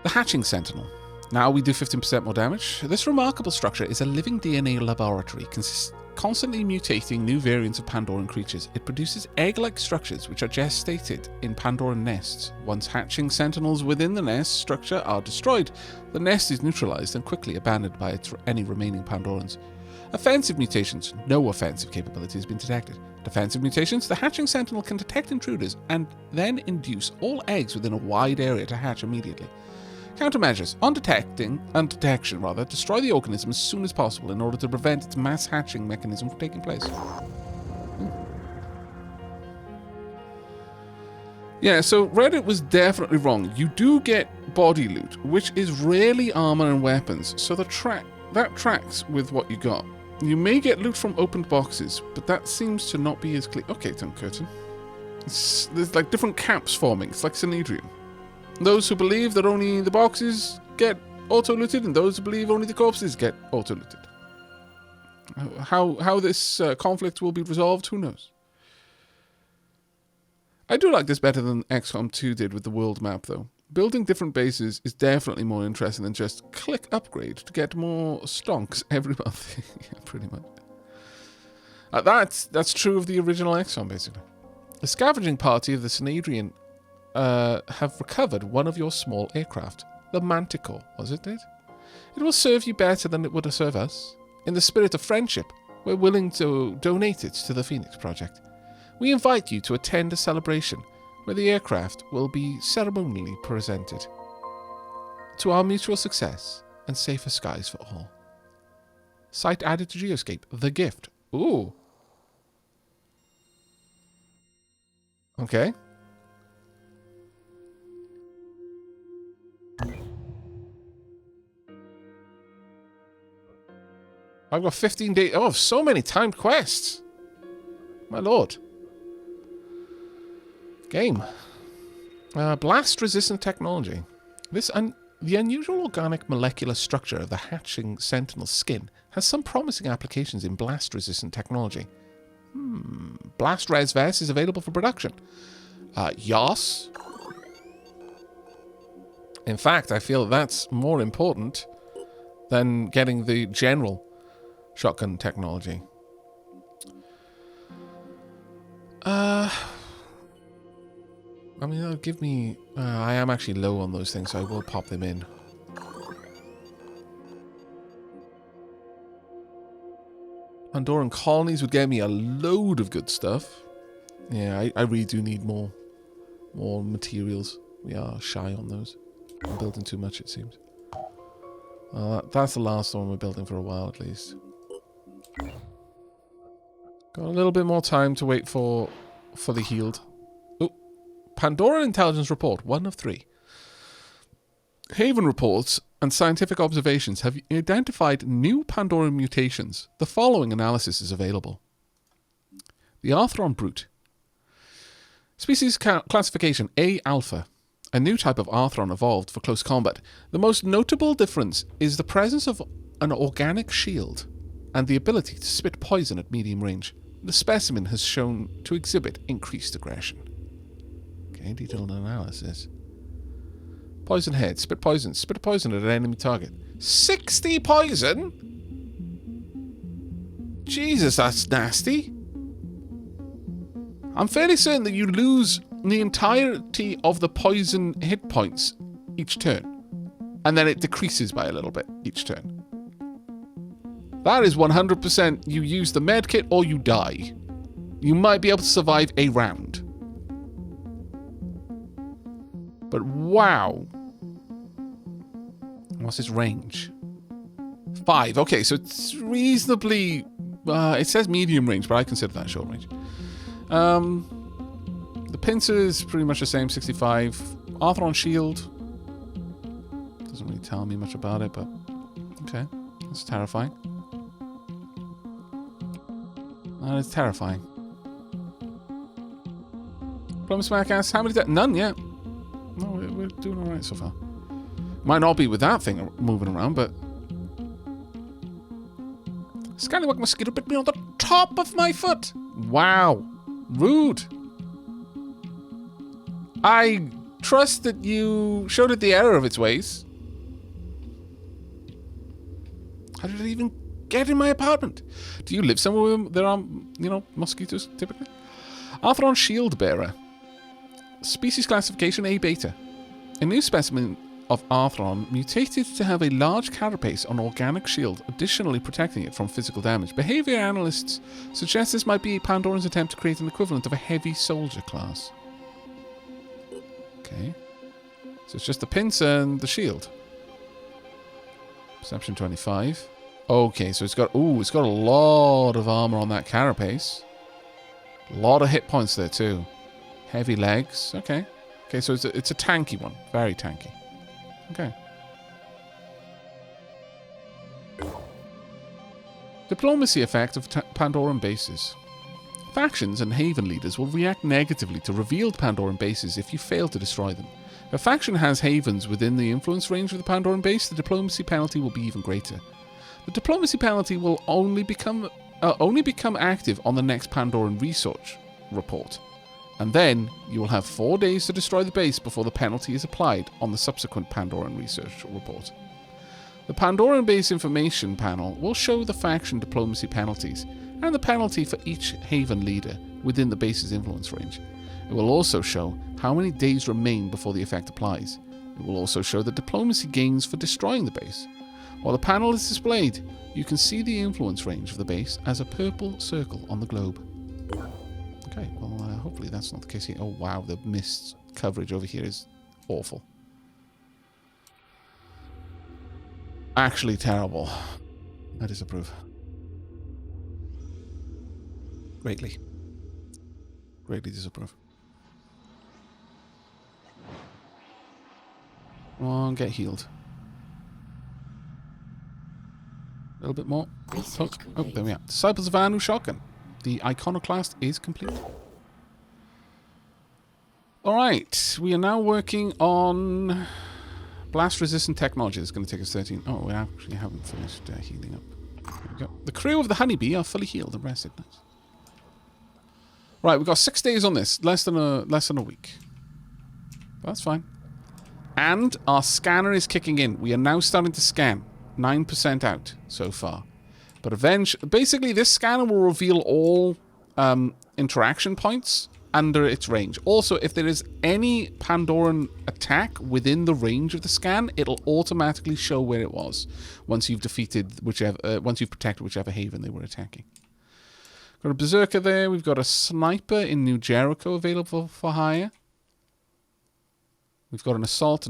The hatching sentinel. Now we do 15% more damage. This remarkable structure is a living DNA laboratory, constantly mutating new variants of Pandoran creatures. It produces egg-like structures which are gestated in Pandoran nests. Once hatching sentinels within the nest structure are destroyed, the nest is neutralized and quickly abandoned by any remaining Pandorans. Offensive mutations. No offensive capability has been detected. Defensive mutations. The hatching sentinel can detect intruders and then induce all eggs within a wide area to hatch immediately. Countermeasures. On detection, destroy the organism as soon as possible in order to prevent its mass hatching mechanism from taking place. Yeah, so Reddit was definitely wrong. You do get body loot, which is rarely armor and weapons, so that tracks with what you got. You may get loot from opened boxes, but that seems to not be as clear. Okay, Tom Curtin. There's like different camps forming. It's like Sanhedrin. Those who believe that only the boxes get auto-looted, and those who believe only the corpses get auto-looted. How this conflict will be resolved, who knows? I do like this better than XCOM 2 did with the world map, though. Building different bases is definitely more interesting than just click upgrade to get more stonks every month. Yeah, pretty much. That's true of the original XCOM, basically. The scavenging party of the Sanhedrin have recovered one of your small aircraft. The Manticore, was it? It will serve you better than it would serve us. In the spirit of friendship, we're willing to donate it to the Phoenix Project. We invite you to attend a celebration where the aircraft will be ceremonially presented. To our mutual success and safer skies for all. Site added to Geoscape. The gift. Ooh. Okay. I've got 15 days. Oh, so many timed quests. My lord. Game. Blast-resistant technology. The unusual organic molecular structure of the hatching sentinel's skin has some promising applications in blast-resistant technology. Blast Res Vest is available for production. Yas. In fact, I feel that's more important than getting the general shotgun technology. I mean, that'll give me... I am actually low on those things, so I will pop them in. Pandoran colonies would get me a load of good stuff. Yeah, I really do need more materials. We are shy on those. I'm building too much, it seems. That's the last one we're building for a while, at least. Got a little bit more time to wait for the healed. Oh, Pandoran Intelligence Report, 1 of 3. Haven reports and scientific observations have identified new Pandoran mutations. The following analysis is available. The Arthron Brute. Species classification A alpha. A new type of Arthron evolved for close combat. The most notable difference is the presence of an organic shield and the ability to spit poison at medium range. The specimen has shown to exhibit increased aggression. Okay, detailed analysis. Poison head. Spit poison at an enemy target. 60 poison? Jesus, that's nasty. I'm fairly certain that you lose the entirety of the poison hit points each turn. And then it decreases by a little bit each turn. That is 100% you use the medkit or you die. You might be able to survive a round. But wow. What's its range? 5. Okay, so it's reasonably... it says medium range, but I consider that short range. The pincer is pretty much the same, 65. Arthron shield. Doesn't really tell me much about it, but... Okay, that's terrifying. That is terrifying. Plum Smack asks, how many none yet. No, we're doing alright so far. Might not be with that thing moving around, but... Scallywag mosquito bit me on the top of my foot! Wow. Rude. I trust that you showed it the error of its ways. How did it even get in my apartment? Do you live somewhere where there are, you know, mosquitoes, typically? Arthron Shield Bearer. Species classification A beta. A new specimen of Arthron mutated to have a large carapace on organic shield, additionally protecting it from physical damage. Behavior analysts suggest this might be Pandoran's attempt to create an equivalent of a heavy soldier class. Okay. So it's just the pincer and the shield. Perception 25. Okay, so it's got a lot of armor on that carapace. A lot of hit points there too. Heavy legs. Okay. Okay, so it's a tanky one. Very tanky. Okay. Diplomacy effect of Pandoran bases. Factions and Haven leaders will react negatively to revealed Pandoran bases if you fail to destroy them. If a faction has havens within the influence range of the Pandoran base, the diplomacy penalty will be even greater. The diplomacy penalty will only become active on the next Pandoran research report, and then you will have 4 days to destroy the base before the penalty is applied on the subsequent Pandoran research report. The Pandoran base information panel will show the faction diplomacy penalties and the penalty for each Haven leader within the base's influence range. It will also show how many days remain before the effect applies. It will also show the diplomacy gains for destroying the base. While the panel is displayed, you can see the influence range of the base as a purple circle on the globe. Okay, well, hopefully that's not the case here. Oh, wow, the mist coverage over here is awful. Actually terrible. I disapprove. Greatly. Greatly disapprove. Come on, get healed. A little bit more. Oh, there we are. Disciples of Anu shotgun. The iconoclast is complete. Alright, we are now working on blast-resistant technology. It's going to take us 13. Oh, we actually haven't finished healing up. There we go. The crew of the Honeybee are fully healed and rested. Nice. Right, we've got 6 days on this. Less than a week. That's fine. And our scanner is kicking in. We are now starting to scan. 9% out so far. But eventually, basically this scanner will reveal all interaction points under its range. Also, if there is any Pandoran attack within the range of the scan, it'll automatically show where it was once you've defeated once you've protected whichever haven they were attacking. Got a berserker there. We've got a sniper in New Jericho available for hire. We've got an assault.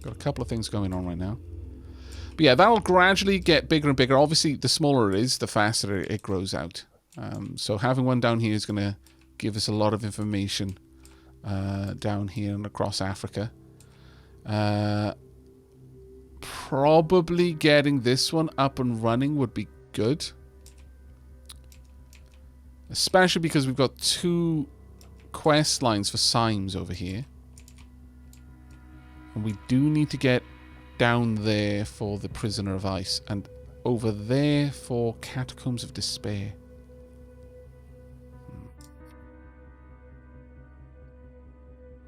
Got a couple of things going on right now. But yeah, that'll gradually get bigger and bigger. Obviously, the smaller it is, the faster it grows out. So having one down here is going to give us a lot of information down here and across Africa. Probably getting this one up and running would be good. Especially because we've got 2 quest lines for Symes over here. And we do need to get down there for the Prisoner of Ice. And over there for Catacombs of Despair.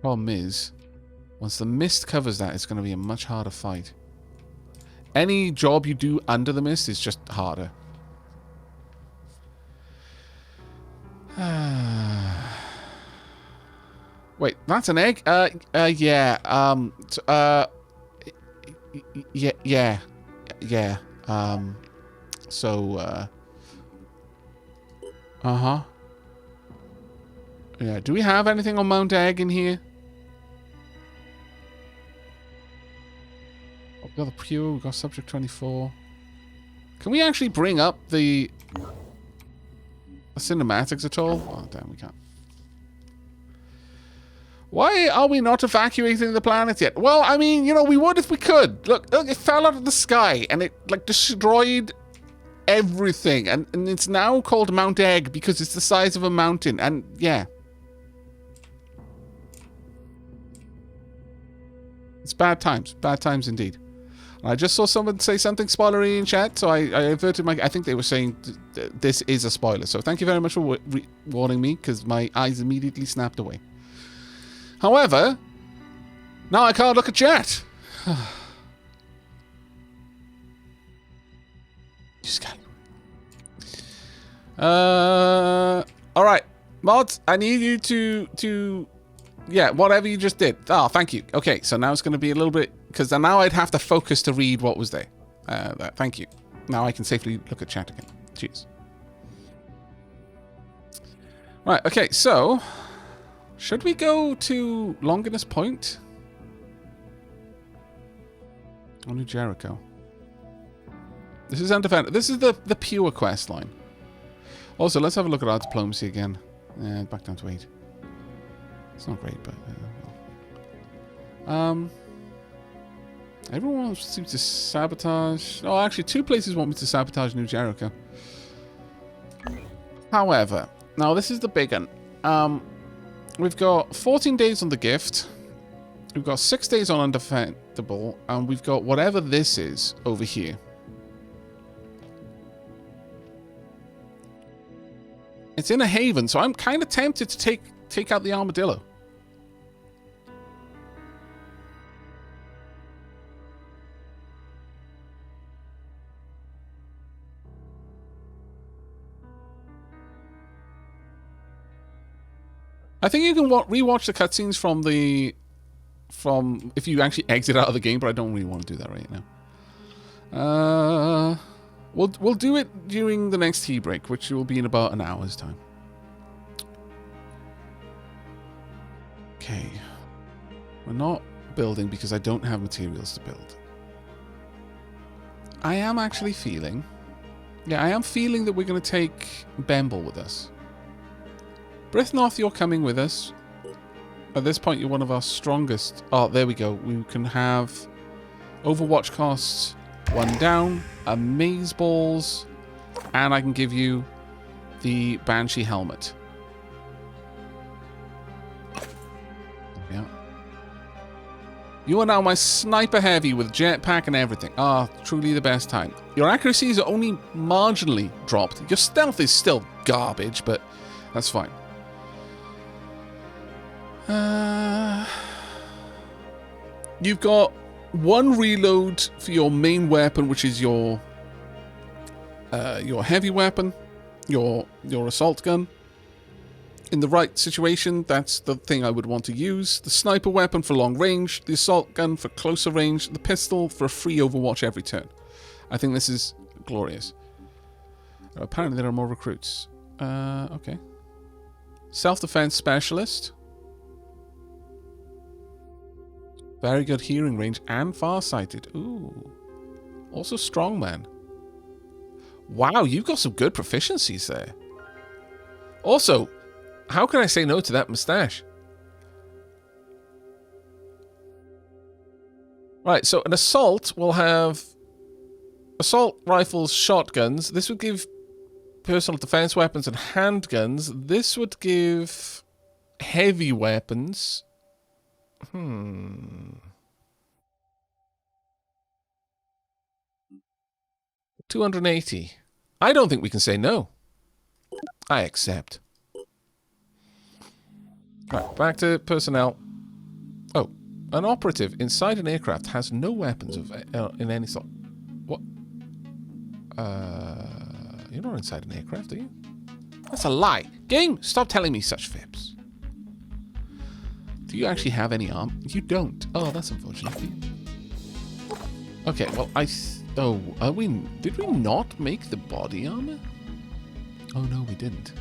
Problem is, once the mist covers that, it's going to be a much harder fight. Any job you do under the mist is just harder. Wait, that's an egg? Yeah. Yeah. Uh-huh. Yeah, do we have anything on Mount Egg in here? Oh, we got the Pure, we got Subject 24. Can we actually bring up the cinematics at all? Oh, damn, we can't. Why are we not evacuating the planet yet? Well, I mean, you know, we would if we could. Look, it fell out of the sky and it, like, destroyed everything. And it's now called Mount Egg because it's the size of a mountain. And, yeah. It's bad times. Bad times indeed. I just saw someone say something spoilery in chat, so I averted my... I think they were saying this is a spoiler. So thank you very much for warning me, because my eyes immediately snapped away. However, now I can't look at chat. Just can't. All right, mods. I need you to, yeah, whatever you just did. Oh, thank you. Okay, so now it's going to be a little bit because now I'd have to focus to read what was there. Thank you. Now I can safely look at chat again. Cheers. Right. Okay. So, should we go to Longinus Point? Or New Jericho? This is undefended. This is the pure quest line. Also, let's have a look at our diplomacy again. Back down to 8. It's not great, but everyone seems to sabotage. Oh, actually, 2 places want me to sabotage New Jericho. However, now this is the big one. We've got 14 days on the gift. We've got 6 days on undefendable, and we've got whatever this is over here. It's in a haven, so I'm kind of tempted to take out the armadillo. I think you can rewatch the cutscenes from if you actually exit out of the game, but I don't really want to do that right now. We'll do it during the next tea break, which will be in about an hour's time. Okay. We're not building because I don't have materials to build. I am actually feeling... Yeah, I am feeling that we're going to take Bemble with us. Brithnoth, you're coming with us. At this point, you're one of our strongest... Oh, there we go. We can have Overwatch costs 1 down, Amaze Balls, and I can give you the Banshee Helmet. Yeah. You are now my Sniper Heavy with Jetpack and everything. Ah, truly the best time. Your accuracies are only marginally dropped. Your stealth is still garbage, but that's fine. You've got 1 reload for your main weapon, which is your heavy weapon, your assault gun. In the right situation, that's the thing I would want to use. The sniper weapon for long range, the assault gun for closer range, the pistol for a free Overwatch every turn. I think this is glorious. Apparently there are more recruits. Okay. Self-defense specialist. Very good hearing range and far-sighted. Ooh. Also strongman. Wow, you've got some good proficiencies there. Also, how can I say no to that mustache? Right, so an assault will have assault rifles, shotguns. This would give personal defense weapons and handguns. This would give heavy weapons. 280. I don't think we can say no. I accept. Right, back to personnel. Oh, an operative inside an aircraft has no weapons of in any sort. What? You're not inside an aircraft, are you? That's a lie. Game, stop telling me such fibs. Do you actually have any armor? You don't. Oh, that's unfortunate for you. Okay, well, did we not make the body armor? Oh, no, we didn't.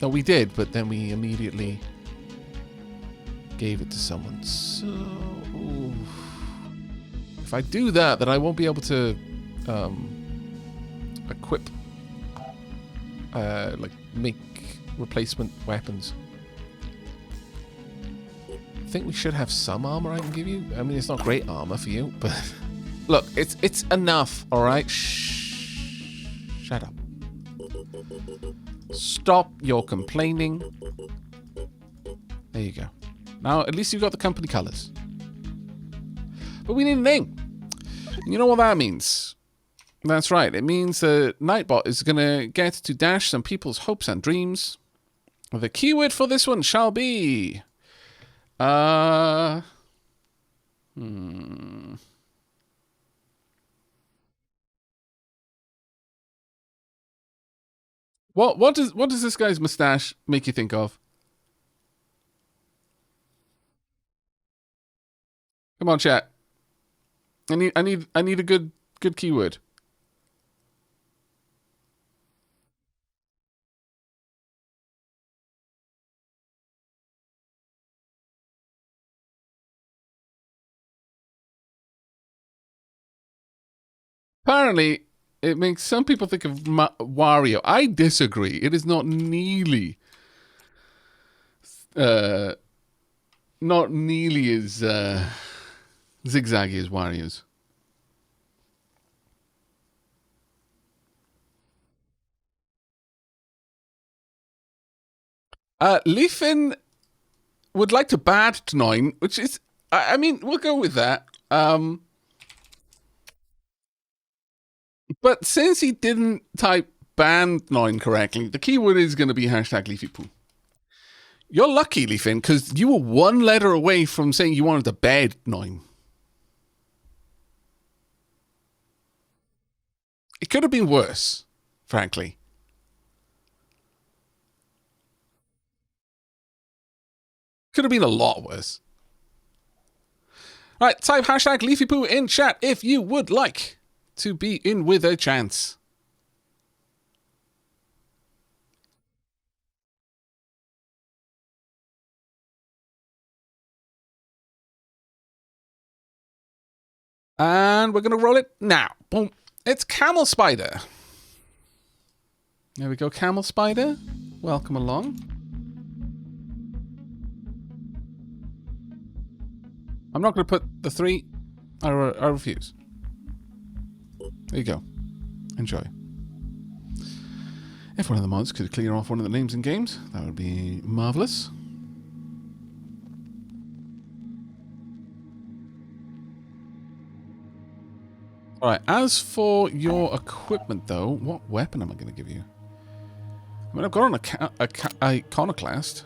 No, we did, but then we immediately gave it to someone. So, oof. If I do that, then I won't be able to equip, like, make replacement weapons. I think we should have some armor I can give you. I mean, it's not great armor for you, but look, it's enough, all right? Shh. Shut up. Stop your complaining. There you go. Now, at least you've got the company colors. But we need a name. And you know what that means? That's right. It means that Nightbot is going to get to dash some people's hopes and dreams. The keyword for this one shall be Hmm. What does this guy's mustache make you think of? Come on, chat. I need a good keyword. Apparently, it makes some people think of Wario. I disagree. It is not nearly, uh, not nearly as zigzaggy as Wario's. Leafin would like to bad Tnoin, which is, I mean, we'll go with that. But since he didn't type ban Tnoin correctly, the keyword is going to be hashtag Leafy Poo. You're lucky, Leafin, because you were one letter away from saying you wanted to bed Tnoin. It could have been worse, frankly. Could have been a lot worse. All right, type hashtag LeafyPoo in chat if you would like to be in with a chance. And we're going to roll it now. Boom. It's Camel Spider. There we go, Camel Spider. Welcome along. I'm not going to put the 3. I refuse. There you go. Enjoy. If one of the mods could clear off one of the names in games, that would be marvellous. Alright, as for your equipment, though, what weapon am I going to give you? I mean, I've got an iconoclast.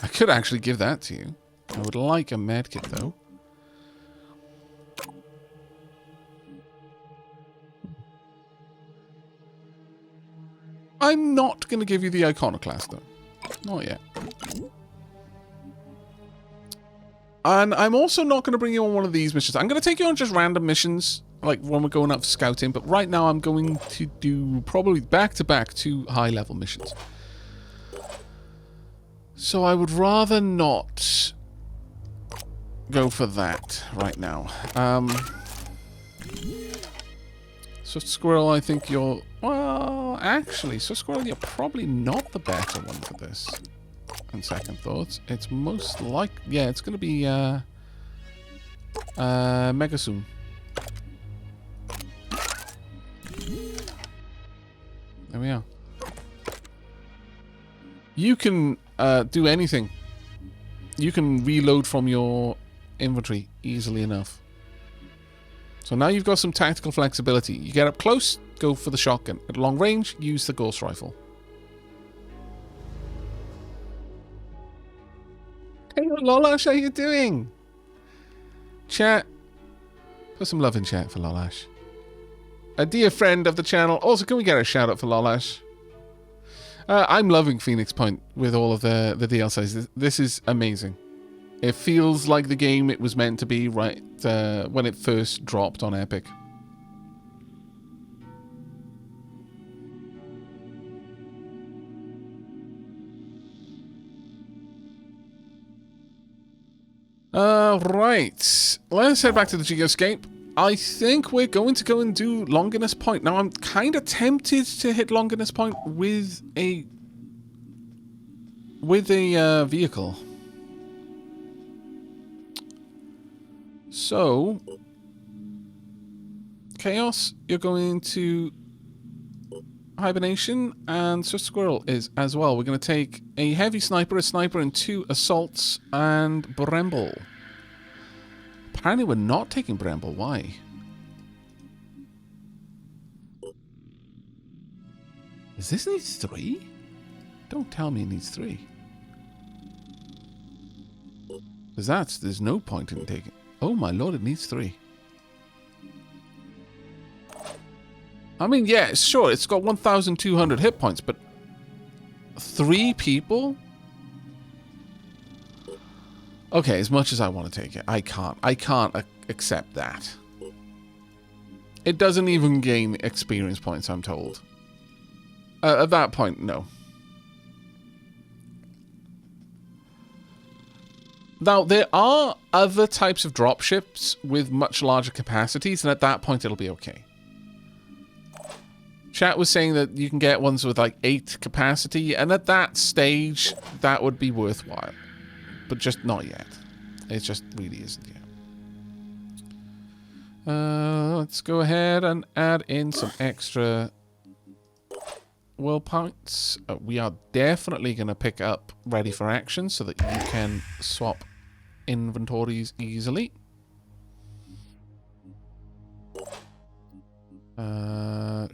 I could actually give that to you. I would like a medkit, though. I'm not going to give you the iconoclast, though. Not yet. And I'm also not going to bring you on one of these missions. I'm going to take you on just random missions, like when we're going out scouting. But right now I'm going to do probably back-to-back 2 high-level missions. So I would rather not go for that right now. Swift Squirrel, I think you're... Well, actually, Swift Squirrel, you're probably not the better one for this. On second thoughts. It's most like... Yeah, it's going to be... Megazoom. There we are. You can do anything. You can reload from your inventory easily enough. So now you've got some tactical flexibility. You get up close, go for the shotgun. At long range, use the ghost rifle. Hey, Lolash, how you doing? Chat. Put some love in chat for Lolash. A dear friend of the channel. Also, can we get a shout out for Lolash? I'm loving Phoenix Point with all of the DLCs. This is amazing. It feels like the game it was meant to be right when it first dropped on Epic. Right. Let's head back to the Geoscape. I think we're going to go and do Longinus Point. Now, I'm kind of tempted to hit Longinus Point with a vehicle. So, Chaos, you're going to Hibernation, and Swift Squirrel is as well. We're going to take a heavy sniper, a sniper, and 2 assaults, and Bramble. Apparently we're not taking Bramble. Why? Does this need 3? Don't tell me it needs 3. Because there's no point in taking... Oh my lord, it needs 3. I mean, yeah, sure, it's got 1,200 hit points, but 3 people? Okay, as much as I want to take it, I can't accept that. It doesn't even gain experience points, I'm told. At that point, no. Now, there are other types of dropships with much larger capacities, and at that point, it'll be okay. Chat was saying that you can get ones with like 8 capacity, and at that stage, that would be worthwhile. But just not yet. It just really isn't yet. Let's go ahead and add in some extra will points. We are definitely going to pick up ready for action so that you can swap inventories easily. Well,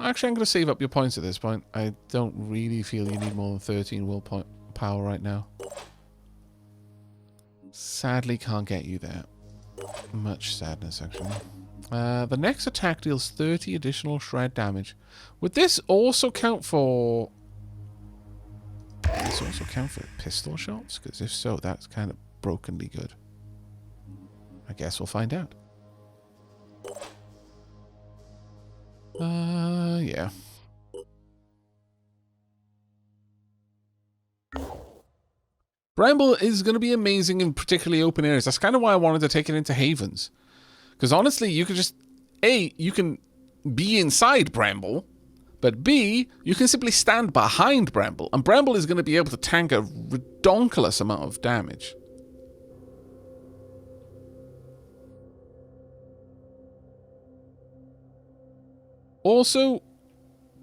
actually, I'm going to save up your points at this point. I don't really feel you need more than 13 will point power right now. Sadly, can't get you there. Much sadness, actually. The next attack deals 30 additional shred damage. Would this also count for... Would this also count for pistol shots? Because if so, that's kind of brokenly good. I guess we'll find out. Yeah. Bramble is going to be amazing in particularly open areas. That's kind of why I wanted to take it into havens. Because honestly, you could just... A, you can be inside Bramble. But B, you can simply stand behind Bramble. And Bramble is going to be able to tank a redonkulous amount of damage. Also,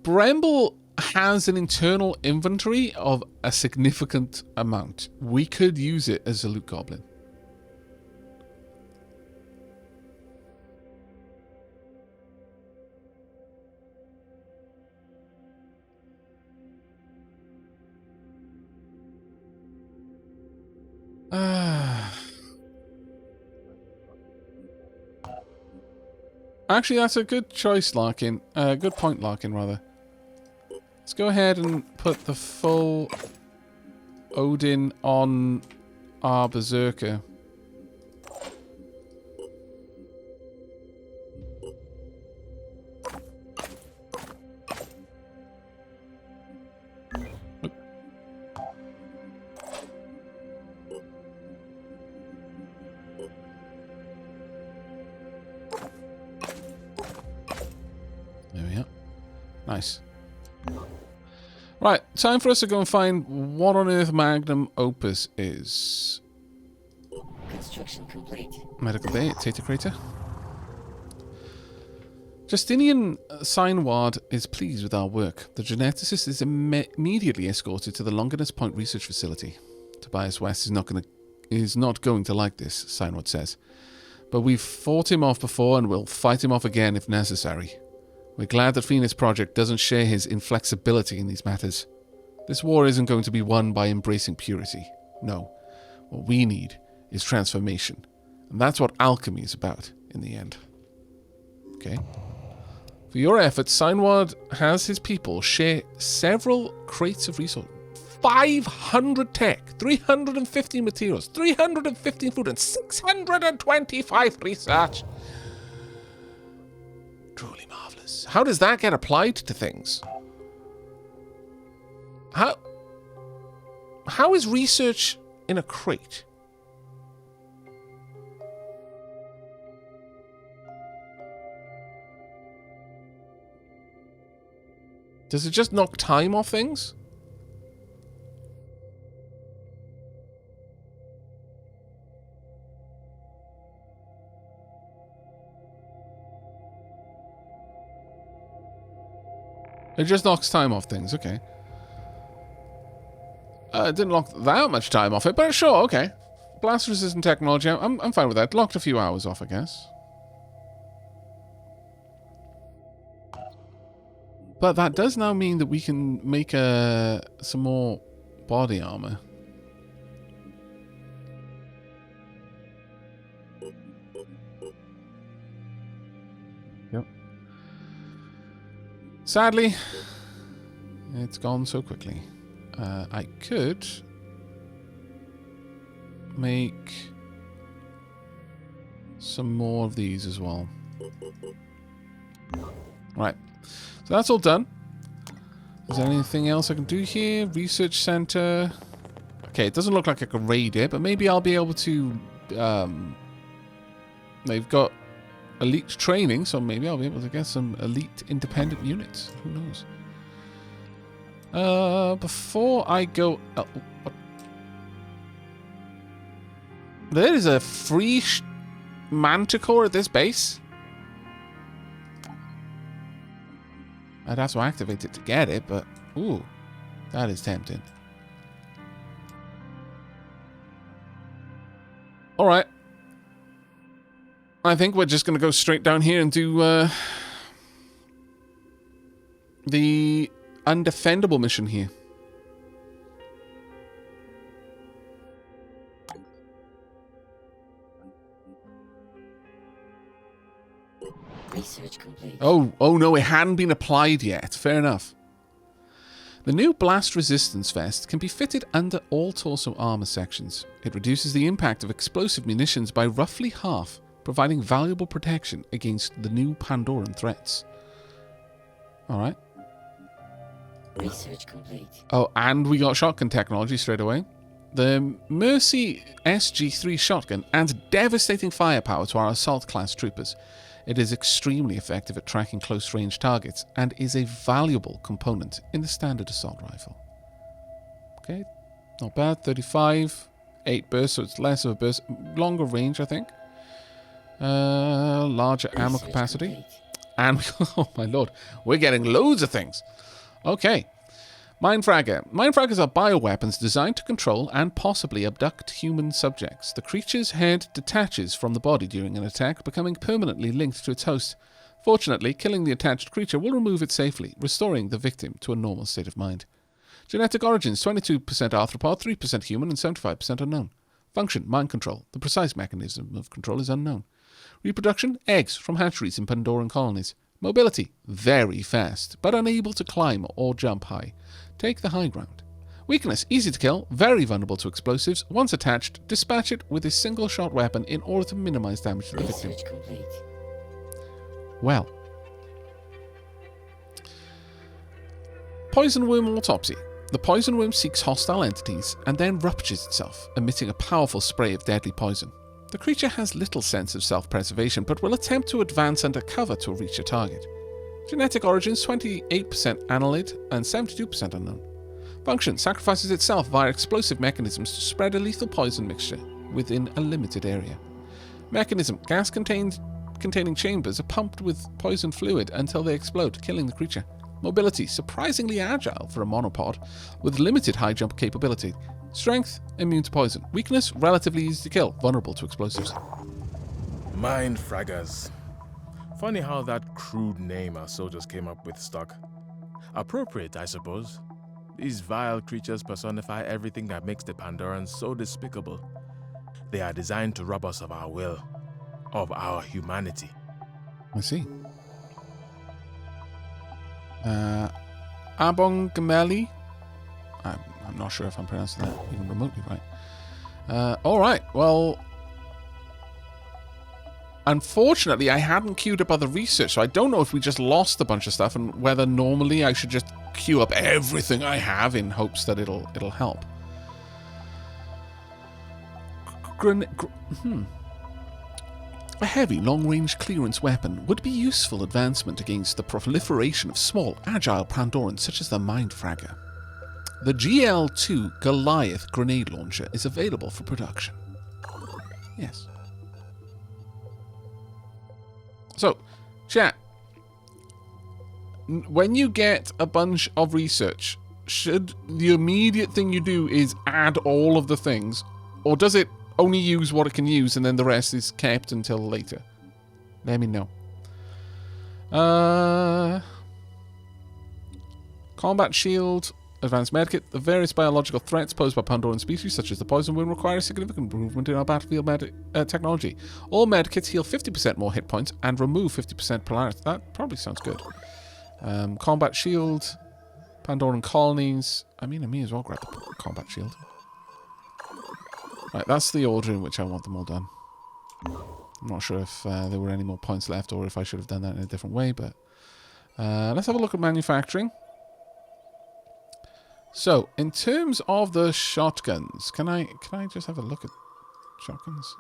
Bramble has an internal inventory of a significant amount. We could use it as a loot goblin. Actually, that's a good choice, Larkin. Good point, Larkin, rather. Let's go ahead and put the full Odin on our Berserker. There we are. Nice. Right, time for us to go and find what on earth Magnum Opus is. Construction complete. Medical Bay at Tata Crater. Justinian Signward is pleased with our work. The geneticist is immediately escorted to the Longinus Point Research Facility. Tobias West is not going to like this, Signward says. But we've fought him off before and we'll fight him off again if necessary. We're glad that Phoenix Project doesn't share his inflexibility in these matters. This war isn't going to be won by embracing purity. No. What we need is transformation. And that's what alchemy is about in the end. Okay. For your efforts, Signward has his people share several crates of resources. 500 tech, 350 materials, 315 food, and 625 research. Truly marvelous. How does that get applied to things? How is research in a crate? Does it just knock time off things? It just knocks time off things, okay. It didn't knock that much time off it, but sure, okay. Blast-resistant technology, I'm fine with that. Locked a few hours off, I guess. But that does now mean that we can make some more body armor. Yep. Sadly, it's gone so quickly. I could make some more of these as well. Right. So that's all done. Is there anything else I can do here? Research center. Okay, it doesn't look like I can raid it, but maybe I'll be able to... they've got elite training, so maybe I'll be able to get some elite independent units. Who knows? Before I go... what? There is a free manticore at this base? I'd have to activate it to get it, but... Ooh, that is tempting. Alright. I think we're just going to go straight down here and do the undefendable mission here. Research complete. Oh no, it hadn't been applied yet. Fair enough. The new blast resistance vest can be fitted under all torso armor sections. It reduces the impact of explosive munitions by roughly half, providing valuable protection against the new Pandoran threats. Alright. Research complete. Oh, and we got shotgun technology straight away. The Mercy SG-3 shotgun adds devastating firepower to our assault class troopers. It is extremely effective at tracking close-range targets and is a valuable component in the standard assault rifle. Okay, not bad. 35, 8 bursts, so it's less of a burst. Longer range, I think. Larger ammo Research capacity. complete. And, oh my lord, we're getting loads of things. Okay. Mindfragger. Mindfraggers are bioweapons designed to control and possibly abduct human subjects. The creature's head detaches from the body during an attack, becoming permanently linked to its host. Fortunately, killing the attached creature will remove it safely, restoring the victim to a normal state of mind. Genetic origins, 22% arthropod, 3% human, and 75% unknown. Function, mind control. The precise mechanism of control is unknown. Reproduction, eggs from hatcheries in Pandoran colonies. Mobility, very fast, but unable to climb or jump high. Take the high ground. Weakness, easy to kill, very vulnerable to explosives. Once attached, dispatch it with a single-shot weapon in order to minimize damage to the victim. Research complete. Well. Poison worm autopsy. The poison worm seeks hostile entities and then ruptures itself, emitting a powerful spray of deadly poison. The creature has little sense of self-preservation, but will attempt to advance under cover to reach a target. Genetic origins, 28% annelid and 72% unknown. Function, sacrifices itself via explosive mechanisms to spread a lethal poison mixture within a limited area. Mechanism, gas containing chambers are pumped with poison fluid until they explode, killing the creature. Mobility, surprisingly agile for a monopod, with limited high jump capability. Strength, immune to poison. Weakness, relatively easy to kill, vulnerable to explosives. Mind fraggers. Funny how that crude name our soldiers came up with stuck. Appropriate, I suppose. These vile creatures personify everything that makes the Pandorans so despicable. They are designed to rob us of our will, of our humanity. I see. Abongameli. I'm not sure if I'm pronouncing that even remotely right. Alright, well... Unfortunately, I hadn't queued up other research, so I don't know if we just lost a bunch of stuff and whether normally I should just queue up everything I have in hopes that it'll help. A heavy, long-range clearance weapon would be useful advancement against the proliferation of small, agile Pandorans such as the Mindfragger. The GL-2 Goliath grenade launcher is available for production. Yes. So, chat, when you get a bunch of research, should the immediate thing you do is add all of the things, or does it only use what it can use and then the rest is kept until later? Let me know. Combat shield, advanced medkit. The various biological threats posed by Pandoran species, such as the poison wound, require a significant improvement in our battlefield technology. All medkits heal 50% more hit points and remove 50% polarity. That probably sounds good. Combat shield, Pandoran colonies. I mean, I may as well grab the combat shield. Right, that's the order in which I want them all done. I'm not sure if there were any more points left or if I should have done that in a different way, but let's have a look at manufacturing. So, in terms of the shotguns, can I just have a look at shotguns?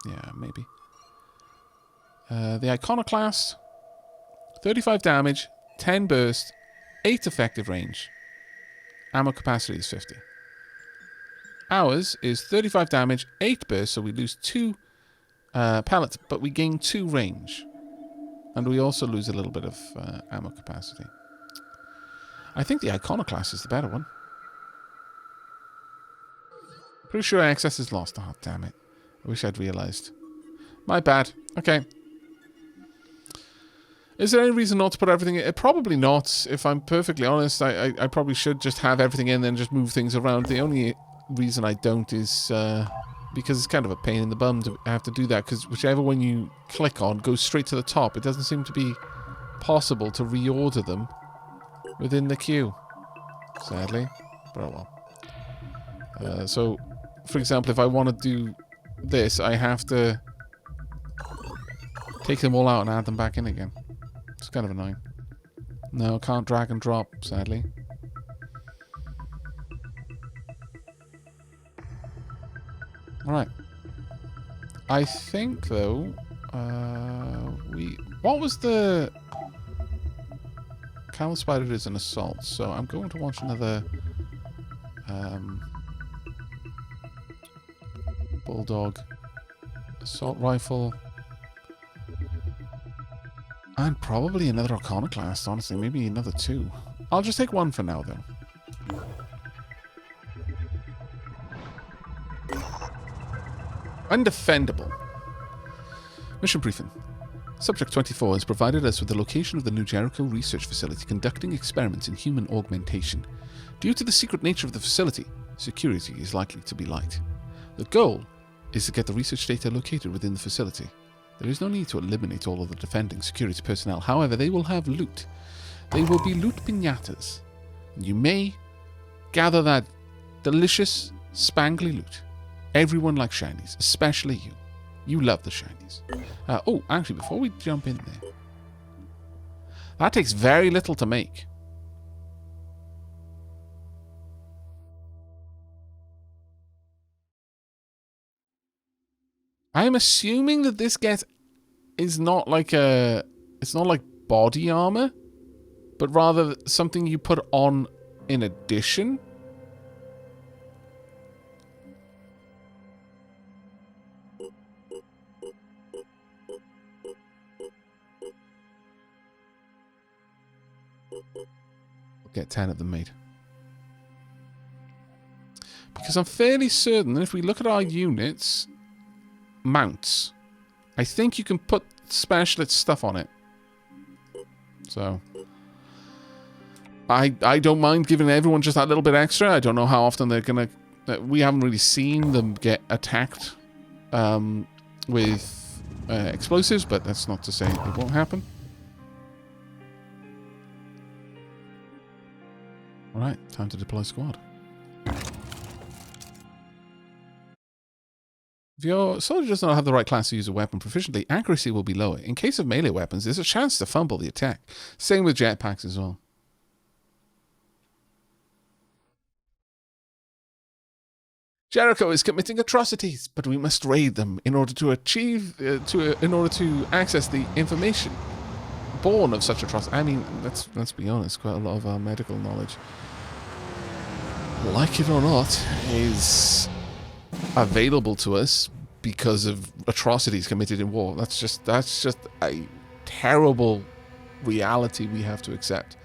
Yeah, maybe. The Iconoclast, 35 damage, 10 burst, 8 effective range. Ammo capacity is 50. Ours is 35 damage, 8 burst, so we lose 2 pellets, but we gain 2 range. And we also lose a little bit of ammo capacity. I think the Iconoclast is the better one. Pretty sure access is lost. Oh, damn it. I wish I'd realized. My bad. Okay. Is there any reason not to put everything in? Probably not. If I'm perfectly honest, I probably should just have everything in and then just move things around. The only reason I don't is because it's kind of a pain in the bum to have to do that, because whichever one you click on goes straight to the top. It doesn't seem to be possible to reorder them within the queue, sadly. But oh well. So, for example, if I want to do this, I have to take them all out and add them back in again. It's kind of annoying. No, can't drag and drop, sadly. Alright. I think, though, what was the... Camel Spider is an assault, so I'm going to watch another... Bulldog. Assault rifle. And probably another Iconoclast, honestly. Maybe another 2. I'll just take one for now, though. Undefendable. Mission briefing. Subject 24 has provided us with the location of the New Jericho Research Facility conducting experiments in human augmentation. Due to the secret nature of the facility, security is likely to be light. The goal is to get the research data located within the facility. There is no need to eliminate all of the defending security personnel. However, they will have loot. They will be loot piñatas. You may gather that delicious, spangly loot. Everyone likes shinies, especially you. You love the shinies. Oh, actually, before we jump in there, that takes very little to make. I am assuming that this is not like it's not like body armor, but rather something you put on in addition. Get 10 of them made. Because I'm fairly certain that if we look at our units, mounts, I think you can put specialist stuff on it. So, I don't mind giving everyone just that little bit extra. I don't know how often they're going to... we haven't really seen them get attacked with explosives, but that's not to say it won't happen. Alright, time to deploy squad. If your soldier does not have the right class to use a weapon proficiently, accuracy will be lower. In case of melee weapons, there's a chance to fumble the attack. Same with jetpacks as well. Jericho is committing atrocities, but we must raid them in order to achieve, in order to access the information born of such atrocities. I mean, let's be honest, quite a lot of our medical knowledge, like it or not, is available to us because of atrocities committed in war. That's just a terrible reality we have to accept.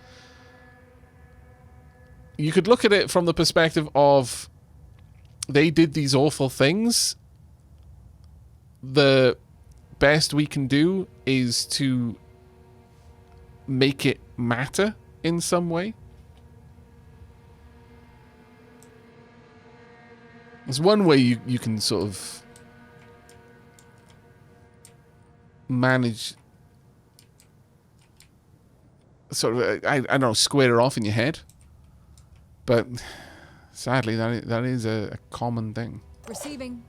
You could look at it from the perspective of they did these awful things. The best we can do is to make it matter in some way. There's one way you can sort of manage, sort of, I don't know, square it off in your head. But sadly, that is a common thing. Receiving.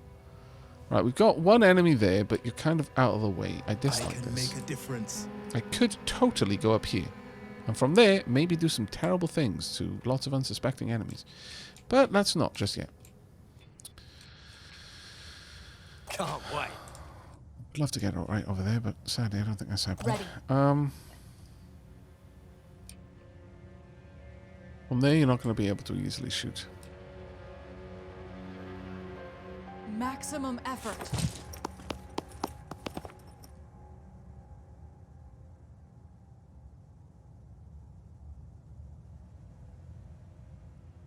Right, we've got one enemy there, but you're kind of out of the way. I dislike I can this. make a difference. I could totally go up here. And from there, maybe do some terrible things to lots of unsuspecting enemies. But let's not just yet. Can't wait. I'd love to get it right over there, but sadly I don't think that's happening. Ready. From there you're not going to be able to easily shoot. Maximum effort.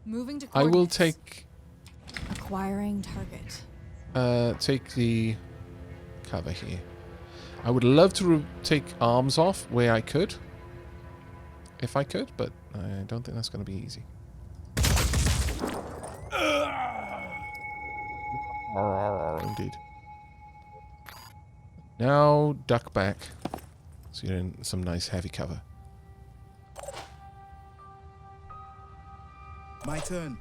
Moving to I will coordinates. take Acquiring target. take the cover here. I would love to take arms off where I could. If I could, but I don't think that's going to be easy. Indeed. Now duck back, so you're in some nice heavy cover. My turn.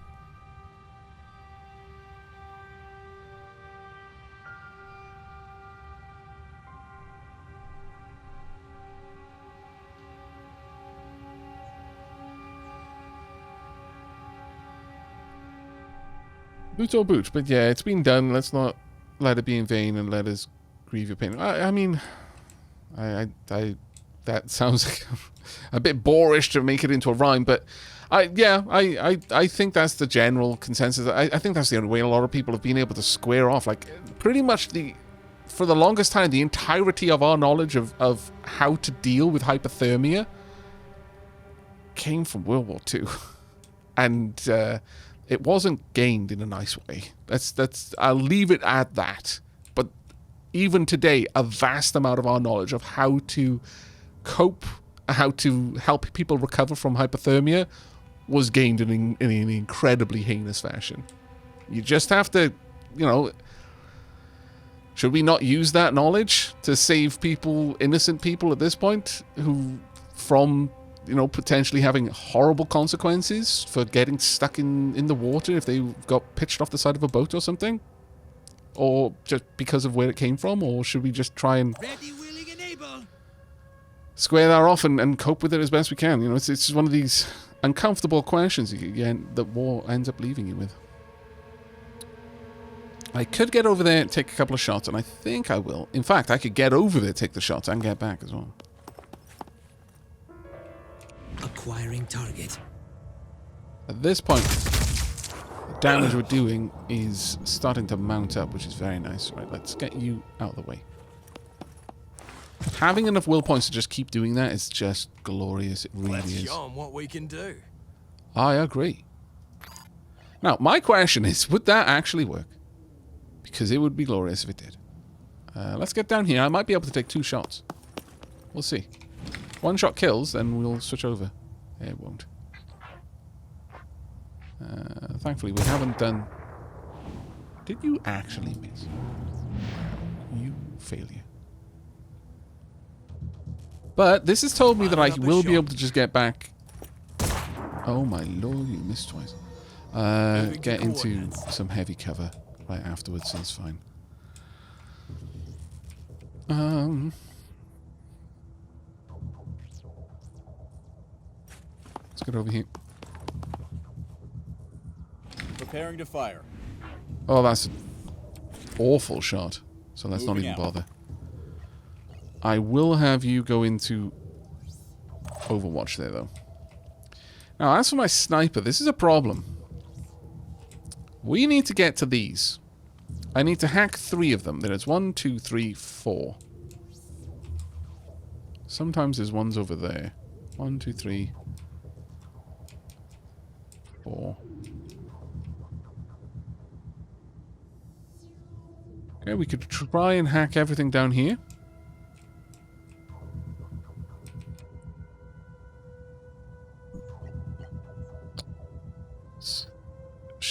Boot or boot, but yeah, it's been done. Let's not let it be in vain and let us grieve your pain. I mean, that sounds like a bit boorish to make it into a rhyme, but I think that's the general consensus. I think that's the only way a lot of people have been able to square off. Like, pretty much for the longest time, the entirety of our knowledge of how to deal with hypothermia came from World War II. And it wasn't gained in a nice way. I'll leave it at that. But even today, a vast amount of our knowledge of how to cope, how to help people recover from hypothermia was gained in an incredibly heinous fashion. You just have to, should we not use that knowledge to save people, innocent people at this point, who from potentially having horrible consequences for getting stuck in the water if they got pitched off the side of a boat or something? Or just because of where it came from? Or should we just try and Ready, willing, and able. square that off and cope with it as best we can? It's just one of these uncomfortable questions that war ends up leaving you with. I could get over there and take a couple of shots, and I think I will. In fact, I could get over there, take the shots, and get back as well. Acquiring target. At this point, the damage we're doing is starting to mount up, which is very nice. Right, let's get you out of the way. Having enough will points to just keep doing that is just glorious. It really Let's is. show 'em what we can do. I agree. Now, my question is, would that actually work? Because it would be glorious if it did. Let's get down here. I might be able to take 2 shots. We'll see. One shot kills, then we'll switch over. It won't. Thankfully, we haven't done... Did you actually miss? You failure. But this has told me that I will be able to just get back... Oh my lord, you missed twice. Get into some heavy cover right afterwards, and it's fine. Let's get over here. Preparing to fire. Oh, that's an awful shot. So let's not even bother. I will have you go into Overwatch there, though. Now, as for my sniper, this is a problem. We need to get to these. I need to hack 3 of them. There's 1, 2, 3, 4. Sometimes there's ones over there. 1, 2, 3, 4. Okay, we could try and hack everything down here.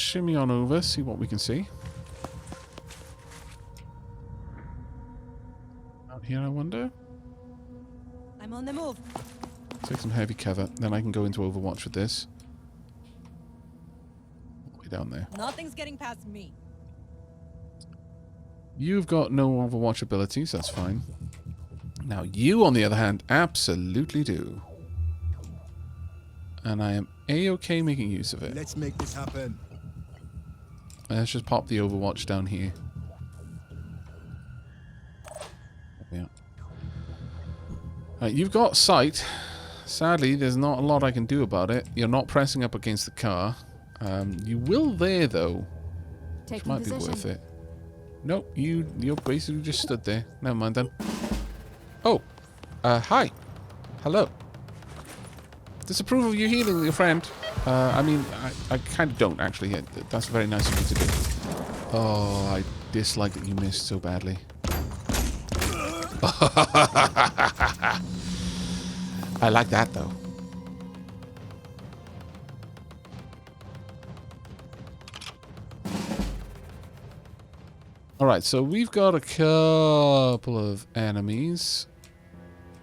shimmy on over, see what we can see. Out here, I wonder. I'm on the move. Take some heavy cover, then I can go into Overwatch with this. Way down there. Nothing's getting past me. You've got no Overwatch abilities, that's fine. Now you, on the other hand, absolutely do. And I am A-okay making use of it. Let's make this happen. Let's just pop the Overwatch down here. Yeah. You've got sight. Sadly, there's not a lot I can do about it. You're not pressing up against the car. You will there, though. Which might be worth it. Nope, you're basically just stood there. Never mind then. Oh, hi. Hello. Disapprove of you healing your friend. I mean, I kind of don't, actually. Yeah, that's very nice of you to do. Oh, I dislike that you missed so badly. I like that, though. Alright, so we've got a couple of enemies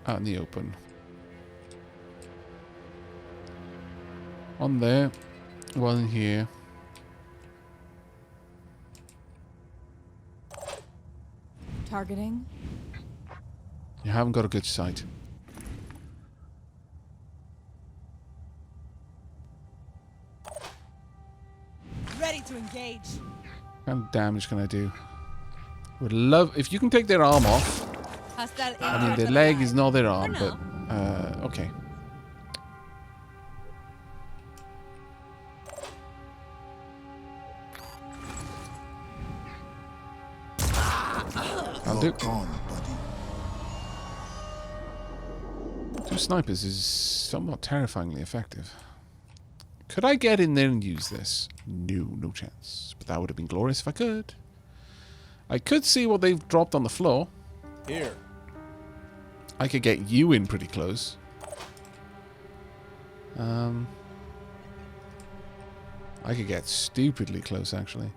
out in the open. One there, one here. Targeting. You haven't got a good sight. Ready to engage. What kind of damage can I do? Would love if you can take their arm off. I mean, their leg is not their arm, but okay. I'll do. Two snipers is somewhat terrifyingly effective. Could I get in there and use this? No chance. But that would have been glorious if I could. I could see what they've dropped on the floor. Here. I could get you in pretty close. I could get stupidly close, actually.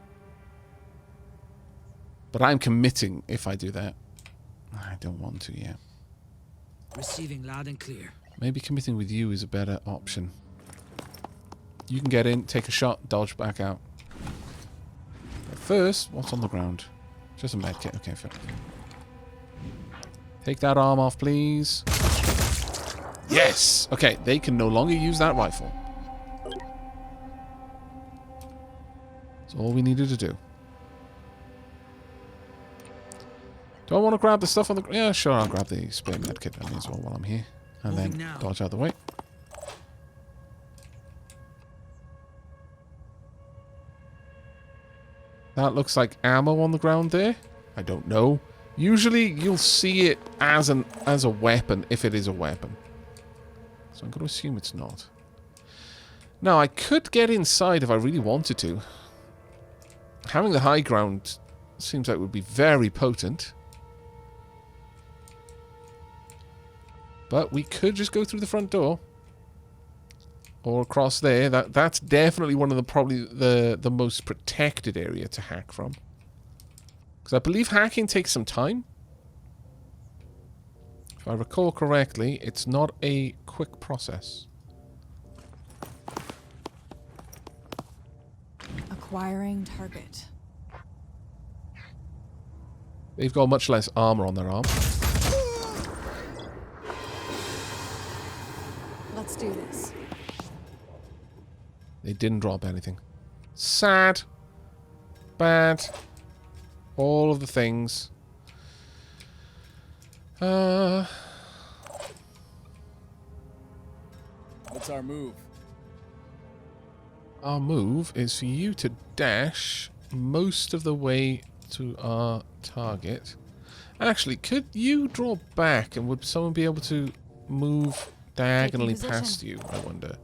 But I'm committing if I do that. I don't want to yet. Receiving loud and clear. Maybe committing with you is a better option. You can get in, take a shot, dodge back out. But first, what's on the ground? Just a medkit. Okay, fair. Take that arm off, please. Yes! Okay, they can no longer use that rifle. That's all we needed to do. Do I want to grab the stuff on the... Yeah, sure, I'll grab the spare medkit on me as well while I'm here. And then dodge out of the way. That looks like ammo on the ground there. I don't know. Usually you'll see it as a weapon if it is a weapon. So I'm going to assume it's not. Now, I could get inside if I really wanted to. Having the high ground seems like it would be very potent. But we could just go through the front door. Or across there. That's definitely one of the probably the most protected area to hack from. Because I believe hacking takes some time. If I recall correctly, it's not a quick process. Acquiring target. They've got much less armor on their arm. Let's do this. They didn't drop anything. Sad. Bad. All of the things. What's our move? Our move is for you to dash most of the way to our target. Actually, could you draw back and would someone be able to move diagonally past you, I wonder?